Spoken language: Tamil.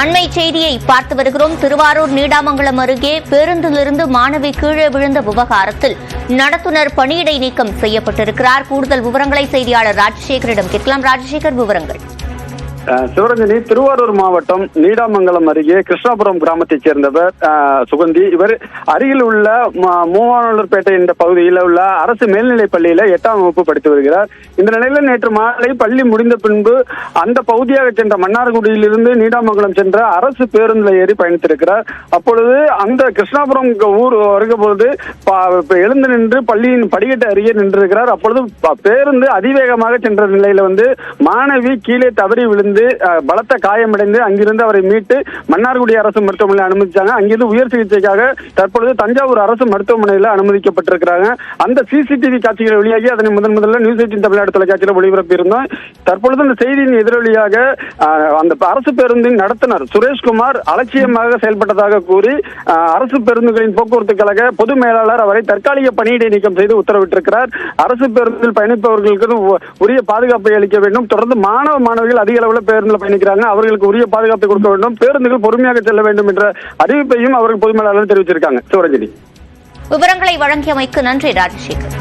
அண்மை செய்தியை பார்த்து வருகிறோம். திருவாரூர் நீடாமங்கலம் அருகே பேருந்திலிருந்து மாணவி கீழே விழுந்த விவகாரத்தில் நடத்துனர் பணியிடை நீக்கம் செய்யப்பட்டிருக்கிறார். கூடுதல் விவரங்களை செய்தியாளர் ராஜசேகரிடம் கேட்கலாம். ராஜசேகர், விவரங்கள். சிவரஞ்சனி, திருவாரூர் மாவட்டம் நீடாமங்கலம் அருகே கிருஷ்ணாபுரம் கிராமத்தைச் சேர்ந்தவர் சுகந்தி. இவர் அருகில் உள்ள மூவானூர்பேட்டை என்ற பகுதியில் உள்ள அரசு மேல்நிலைப் பள்ளியில 8ஆம் வகுப்பு படித்து வருகிறார். இந்த நிலையில் நேற்று மாலை பள்ளி முடிந்த பின்பு அந்த பகுதியாக சென்ற மன்னார்குடியிலிருந்து நீடாமங்கலம் சென்ற அரசு பேருந்தில் ஏறி பயணித்திருக்கிறார். அப்பொழுது அந்த கிருஷ்ணாபுரம் ஊர் வரும்போது எழுந்து நின்று பள்ளியின் படிக்கட்டு அருகே நின்றிருக்கிறார். அப்பொழுது பேருந்து அதிவேகமாக சென்ற நிலையில மாணவி கீழே தவறி விழுந்து பலத்த காயமடைந்து அங்கிருந்து அவரை மீட்டு மன்னார்குடி அரசு மருத்துவமனையில் அனுமதிச்சாங்க. அங்கிருந்து உயர் சிகிச்சைக்காக தற்பொழுது தஞ்சாவூர் அரசு மருத்துவமனையில் அனுமதிக்கப்பட்டிருக்கிறாங்க. அந்த சிசிடிவி காட்சிகள் வெளியாகி அதனை முதல்ல நியூஸ் 18 தமிழ்நாடு தொலைக்காட்சியில் ஒளிபரப்பி இருந்தோம். தற்பொழுது அந்த செய்தியின் எதிரொலியாக அந்த அரசு பேருந்தின் நடத்துனர் சுரேஷ்குமார் அலட்சியமாக செயல்பட்டதாக கூறி அரசு பேருந்துகளின் போக்குவரத்து கழக பொது மேலாளர் அவரை தற்காலிக பணியிடை நீக்கம் செய்து உத்தரவிட்டிருக்கிறார். அரசு பேருந்தில் பயணிப்பவர்களுக்கு உரிய பாதுகாப்பை அளிக்க வேண்டும். தொடர்ந்து மாணவிகள் அதிக அளவில் பேருந்தில் பயணிக்கிறாங்க, அவர்களுக்கு உரிய பாதுகாப்பை கொடுக்க வேண்டும், பேருந்துகள் பொறுமையாக செல்ல வேண்டும் என்ற அறிவிப்பையும் அவர்கள் பொது மேலாளர் தெரிவிச்சிருக்காங்க. சிவரஞ்சனி, விவரங்களை வழங்கியமைக்கு நன்றி ராஜசேகர்.